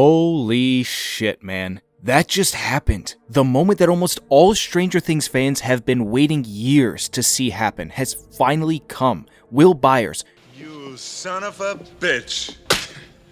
Holy shit, man. That just happened. The moment that almost all Stranger Things fans have been waiting years to see happen has finally come. Will Byers. You son of a bitch.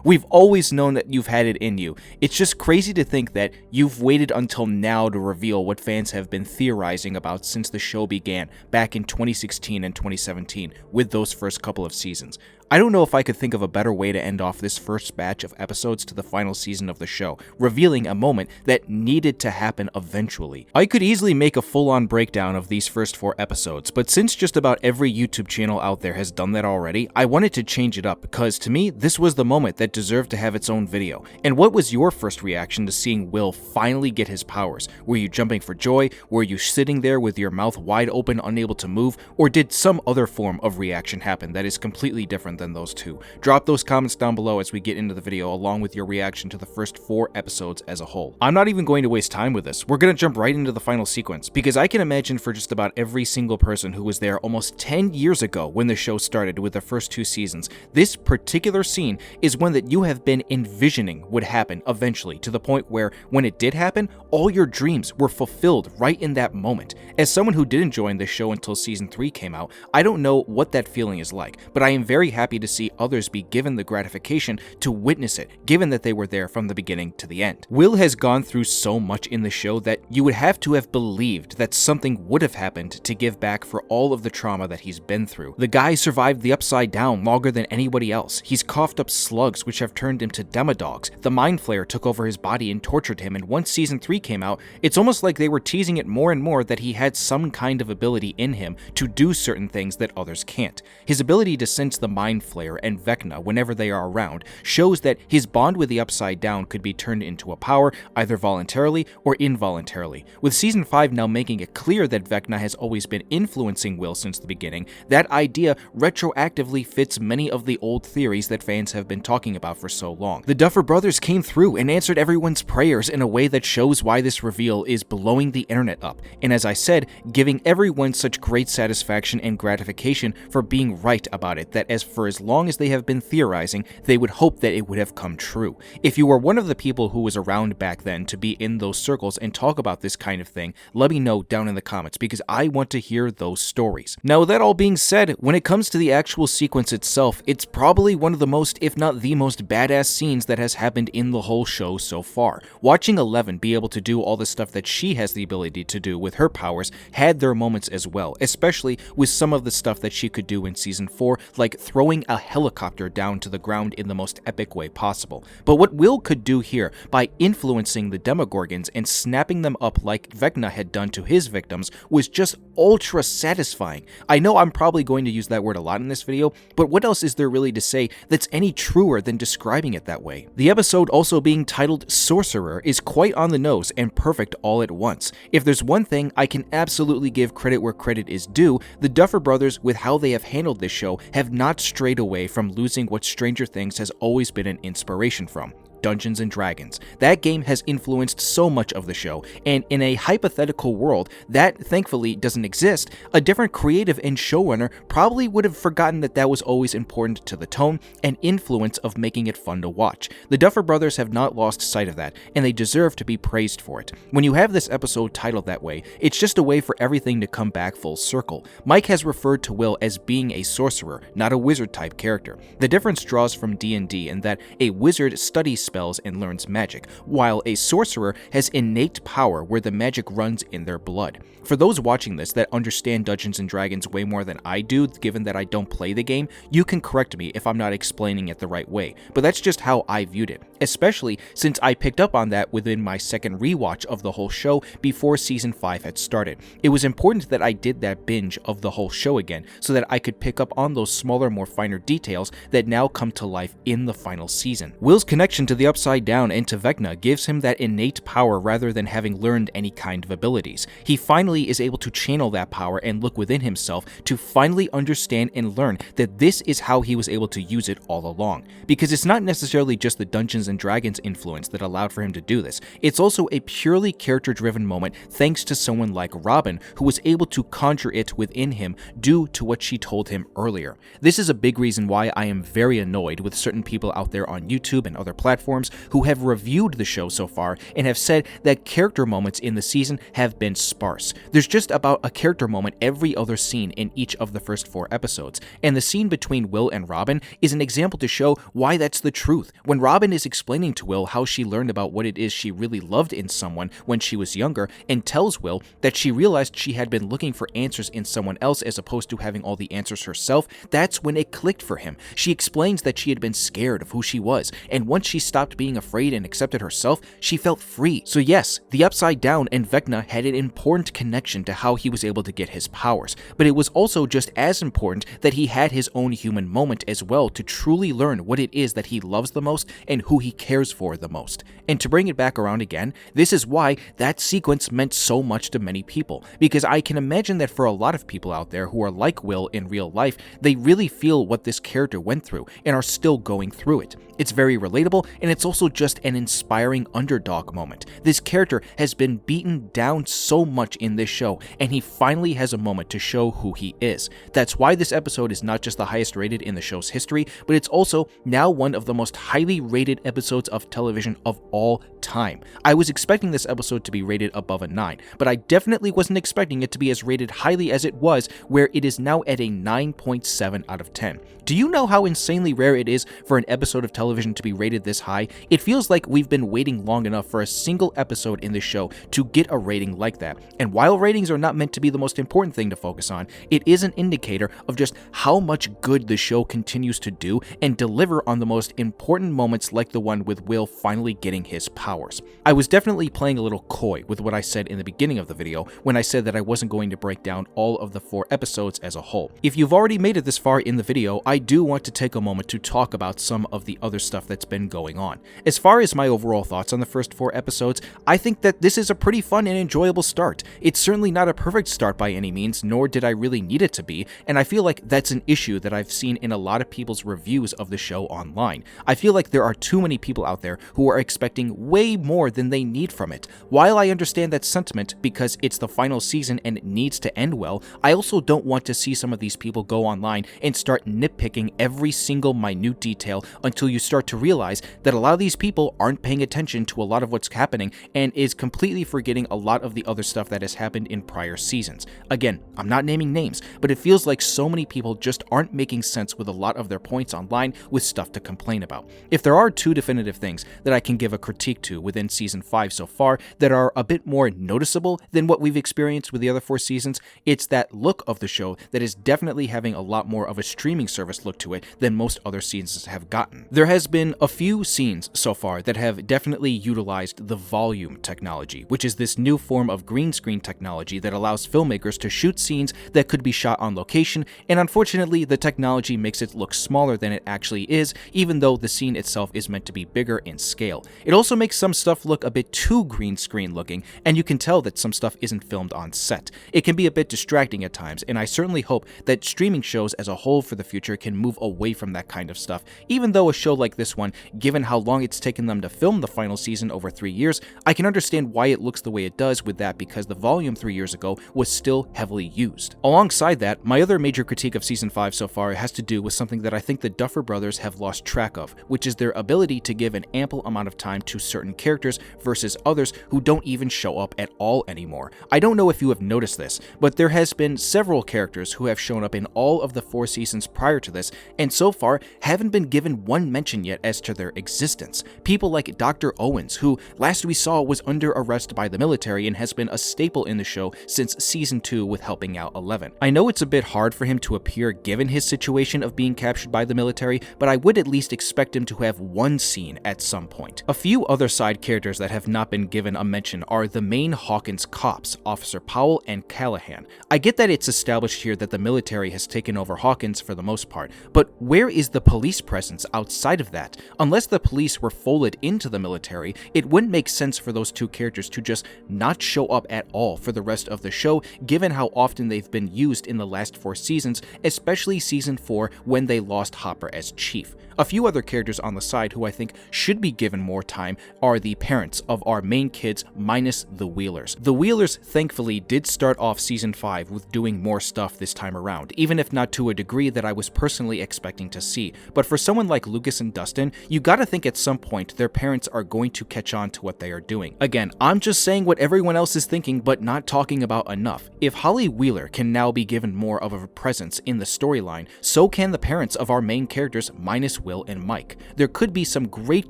We've always known that you've had it in you. It's just crazy to think that you've waited until now to reveal what fans have been theorizing about since the show began back in 2016 and 2017 with those first couple of seasons. I don't know if I could think of a better way to end off this first batch of episodes to the final season of the show, revealing a moment that needed to happen eventually. I could easily make a full-on breakdown of these first 4 episodes, but since just about every YouTube channel out there has done that already, I wanted to change it up because to me, this was the moment that deserved to have its own video. And what was your first reaction to seeing Will finally get his powers? Were you jumping for joy? Were you sitting there with your mouth wide open, unable to move? Or did some other form of reaction happen that is completely different than those two? Drop those comments down below as we get into the video along with your reaction to the first 4 episodes as a whole. I'm not even going to waste time with this. We're going to jump right into the final sequence because I can imagine for just about every single person who was there almost 10 years ago when the show started with the first 2 seasons, this particular scene is one that you have been envisioning would happen eventually, to the point where when it did happen, all your dreams were fulfilled right in that moment. As someone who didn't join this show until season 3 came out, I don't know what that feeling is like, but I am very happy to see others be given the gratification to witness it, given that they were there from the beginning to the end. Will has gone through so much in the show that you would have to have believed that something would have happened to give back for all of the trauma that he's been through. The guy survived the Upside Down longer than anybody else. He's coughed up slugs which have turned him to demodogs. The Mind Flayer took over his body and tortured him, and once season 3 came out, it's almost like they were teasing it more and more that he had some kind of ability in him to do certain things that others can't. His ability to sense the Mind Flayer and Vecna whenever they are around shows that his bond with the Upside Down could be turned into a power either voluntarily or involuntarily. With season 5 now making it clear that Vecna has always been influencing Will since the beginning, that idea retroactively fits many of the old theories that fans have been talking about for so long. The Duffer Brothers came through and answered everyone's prayers in a way that shows why this reveal is blowing the internet up, and as I said, giving everyone such great satisfaction and gratification for being right about it, that for as long as they have been theorizing, they would hope that it would have come true. If you were one of the people who was around back then to be in those circles and talk about this kind of thing, let me know down in the comments because I want to hear those stories. Now, with that all being said, when it comes to the actual sequence itself, it's probably one of the most, if not the most badass scenes that has happened in the whole show so far. Watching Eleven be able to do all the stuff that she has the ability to do with her powers had their moments as well, especially with some of the stuff that she could do in season 4, like throwing a helicopter down to the ground in the most epic way possible. But what Will could do here by influencing the Demogorgons and snapping them up like Vecna had done to his victims was just ultra satisfying. I know I'm probably going to use that word a lot in this video, but what else is there really to say that's any truer than describing it that way? The episode, also being titled Sorcerer, is quite on the nose and perfect all at once. If there's one thing I can absolutely give credit where credit is due, the Duffer Brothers, with how they have handled this show, have not strayed away from losing what Stranger Things has always been an inspiration from: Dungeons & Dragons. That game has influenced so much of the show, and in a hypothetical world that thankfully doesn't exist, a different creative and showrunner probably would have forgotten that that was always important to the tone and influence of making it fun to watch. The Duffer Brothers have not lost sight of that, and they deserve to be praised for it. When you have this episode titled that way, it's just a way for everything to come back full circle. Mike has referred to Will as being a sorcerer, not a wizard type character. The difference draws from D&D in that a wizard studies spells and learns magic, while a sorcerer has innate power where the magic runs in their blood. For those watching this that understand Dungeons & Dragons way more than I do, given that I don't play the game, you can correct me if I'm not explaining it the right way, but that's just how I viewed it, especially since I picked up on that within my second rewatch of the whole show before season 5 had started. It was important that I did that binge of the whole show again so that I could pick up on those smaller, more finer details that now come to life in the final season. Will's connection to the Upside Down and to Vecna gives him that innate power rather than having learned any kind of abilities. He finally is able to channel that power and look within himself to finally understand and learn that this is how he was able to use it all along. Because it's not necessarily just the Dungeons & and Dragons influence that allowed for him to do this. It's also a purely character-driven moment thanks to someone like Robin, who was able to conjure it within him due to what she told him earlier. This is a big reason why I am very annoyed with certain people out there on YouTube and other platforms who have reviewed the show so far and have said that character moments in the season have been sparse. There's just about a character moment every other scene in each of the first 4 episodes, and the scene between Will and Robin is an example to show why that's the truth. When Robin is explaining to Will how she learned about what it is she really loved in someone when she was younger, and tells Will that she realized she had been looking for answers in someone else as opposed to having all the answers herself, that's when it clicked for him. She explains that she had been scared of who she was, and once she stopped being afraid and accepted herself, she felt free. So yes, the Upside Down and Vecna had an important connection to how he was able to get his powers, but it was also just as important that he had his own human moment as well to truly learn what it is that he loves the most and who he cares for the most. And to bring it back around again, this is why that sequence meant so much to many people, because I can imagine that for a lot of people out there who are like Will in real life, they really feel what this character went through and are still going through it. It's very relatable, and it's also just an inspiring underdog moment. This character has been beaten down so much in this show, and he finally has a moment to show who he is. That's why this episode is not just the highest rated in the show's history, but it's also now one of the most highly rated episodes of television of all time. I was expecting this episode to be rated above a 9, but I definitely wasn't expecting it to be as rated highly as it was, where it is now at a 9.7 out of 10. Do you know how insanely rare it is for an episode of television to be rated this high? It feels like we've been waiting long enough for a single episode in this show to get a rating like that. And while ratings are not meant to be the most important thing to focus on, it is an indicator of just how much good the show continues to do and deliver on the most important moments, like the one with Will finally getting his powers. I was definitely playing a little coy with what I said in the beginning of the video when I said that I wasn't going to break down all of the 4 episodes as a whole. If you've already made it this far in the video, I do want to take a moment to talk about some of the other stuff that's been going on. As far as my overall thoughts on the first 4 episodes, I think that this is a pretty fun and enjoyable start. It's certainly not a perfect start by any means, nor did I really need it to be, and I feel like that's an issue that I've seen in a lot of people's reviews of the show online. I feel like there are too many people out there who are expecting way more than they need from it. While I understand that sentiment because it's the final season and it needs to end well, I also don't want to see some of these people go online and start nitpicking every single minute detail until you start to realize that a lot of these people aren't paying attention to a lot of what's happening and is completely forgetting a lot of the other stuff that has happened in prior seasons. Again, I'm not naming names, but it feels like so many people just aren't making sense with a lot of their points online with stuff to complain about. If there are 2 definitive things that I can give a critique to within season 5 so far that are a bit more noticeable than what we've experienced with the other 4 seasons, it's that look of the show that is definitely having a lot more of a streaming service look to it than most other seasons have gotten. There has been a few scenes so far that have definitely utilized the volume technology, which is this new form of green screen technology that allows filmmakers to shoot scenes that could be shot on location, and unfortunately the technology makes it look smaller than it actually is, even though the scene itself is meant to be bigger in scale. It also makes some stuff look a bit too green screen looking, and you can tell that some stuff isn't filmed on set. It can be a bit distracting at times, and I certainly hope that streaming shows as a whole for the future can move away from that kind of stuff. Even though a show like this one, given how long it's taken them to film the final season over 3 years, I can understand why it looks the way it does with that, because the volume 3 years ago was still heavily used. Alongside that, my other major critique of season 5 so far has to do with something that I think the Duffer Brothers have lost track of, which is their ability to give an ample amount of time to certain characters versus others who don't even show up at all anymore. I don't know if you have noticed this, but there has been several characters who have shown up in all of the 4 seasons prior to this, and so far haven't been given one mention yet as to their existence. People like Dr. Owens, who last we saw was under arrest by the military and has been a staple in the show since season 2 with helping out Eleven. I know it's a bit hard for him to appear given his situation of being captured by the military, but I would at least expect him to have one scene at some point. A few other side characters that have not been given a mention are the main Hawkins cops, Officer Powell and Callahan. I get that it's established here that the military has taken over Hawkins for the most part, but where is the police presence outside of that? Unless the police were folded into the military, it wouldn't make sense for those 2 characters to just not show up at all for the rest of the show, given how often they've been used in the last 4 seasons, especially season 4 when they lost Hopper as chief. A few other characters on the side who I think think should be given more time are the parents of our main kids minus the Wheelers. The Wheelers thankfully did start off season 5 with doing more stuff this time around, even if not to a degree that I was personally expecting to see. But for someone like Lucas and Dustin, you gotta think at some point their parents are going to catch on to what they are doing. Again, I'm just saying what everyone else is thinking but not talking about enough. If Holly Wheeler can now be given more of a presence in the storyline, so can the parents of our main characters minus Will and Mike. There could be some great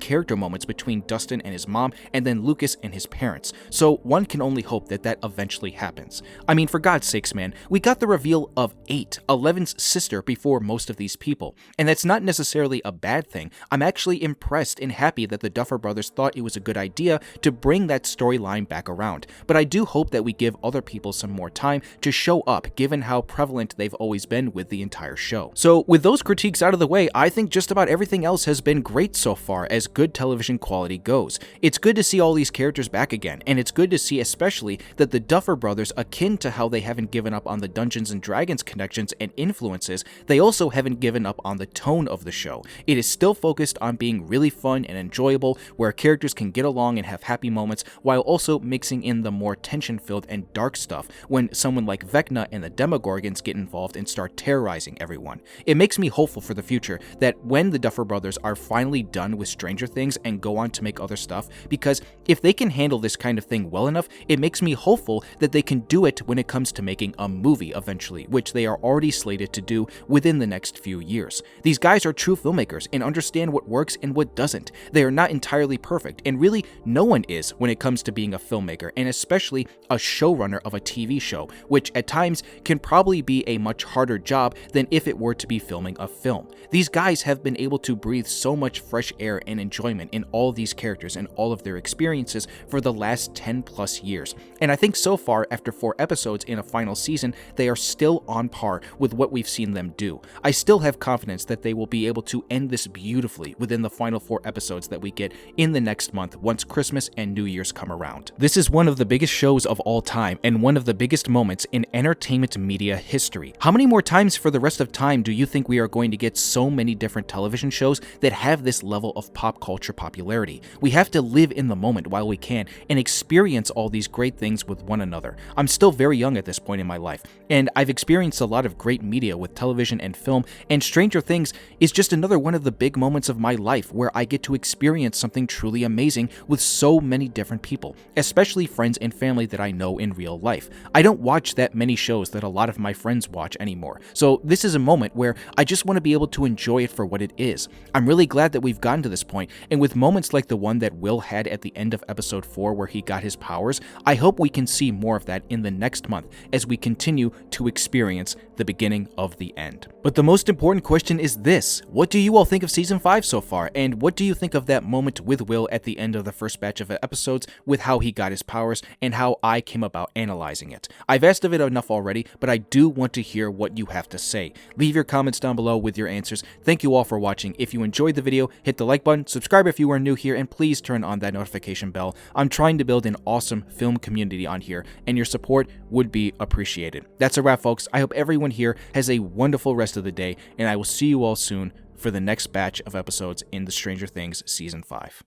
character moments between Dustin and his mom and then Lucas and his parents, so one can only hope that that eventually happens. I mean, for God's sakes, man, we got the reveal of 8, 11's sister, before most of these people, and that's not necessarily a bad thing. I'm actually impressed and happy that the Duffer Brothers thought it was a good idea to bring that storyline back around, but I do hope that we give other people some more time to show up, given how prevalent they've always been with the entire show. So with those critiques out of the way, I think just about everything else has been great so far as good television quality goes. It's good to see all these characters back again, and it's good to see especially that the Duffer Brothers, akin to how they haven't given up on the Dungeons and Dragons connections and influences, they also haven't given up on the tone of the show. It is still focused on being really fun and enjoyable, where characters can get along and have happy moments while also mixing in the more tension-filled and dark stuff when someone like Vecna and the Demogorgons get involved and start terrorizing everyone. It makes me hopeful for the future that when the Duffer Brothers are finally done with Stranger Things and go on to make other stuff, because if they can handle this kind of thing well enough, it makes me hopeful that they can do it when it comes to making a movie eventually, which they are already slated to do within the next few years. These guys are true filmmakers and understand what works and what doesn't. They are not entirely perfect, and really no one is when it comes to being a filmmaker, and especially a showrunner of a TV show, which at times can probably be a much harder job than if it were to be filming a film. These guys have been able to breathe so much fresh air and enjoyment in all these characters and all of their experiences for the last 10 plus years. And I think so far, after 4 episodes in a final season, they are still on par with what we've seen them do. I still have confidence that they will be able to end this beautifully within the final 4 episodes that we get in the next month once Christmas and New Year's come around. This is one of the biggest shows of all time and one of the biggest moments in entertainment media history. How many more times for the rest of time do you think we are going to get so many different television shows that have this level of pop culture popularity? We have to live in the moment while we can and experience all these great things with one another. I'm still very young at this point in my life, and I've experienced a lot of great media with television and film, and Stranger Things is just another one of the big moments of my life where I get to experience something truly amazing with so many different people, especially friends and family that I know in real life. I don't watch that many shows that a lot of my friends watch anymore, so this is a moment where I just want to be able to enjoy it for what it is. I'm really glad that we've gotten to this point, and with moments like the one that Will had at the end of episode 4 where he got his powers, I hope we can see more of that in the next month as we continue to experience the beginning of the end. But the most important question is this: what do you all think of season 5 so far, and what do you think of that moment with Will at the end of the first batch of episodes with how he got his powers and how I came about analyzing it? I've asked of it enough already, but I do want to hear what you have to say. Leave your comments down below with your answers. Thank you all for watching. If you enjoyed the video, hit the like button, subscribe if you are new here, and please turn on that notification bell. I'm trying to build an awesome film community on here, and your support would be appreciated. That's a wrap, folks. I hope everyone here has a wonderful rest of the day, and I will see you all soon for the next batch of episodes in the Stranger Things Season 5.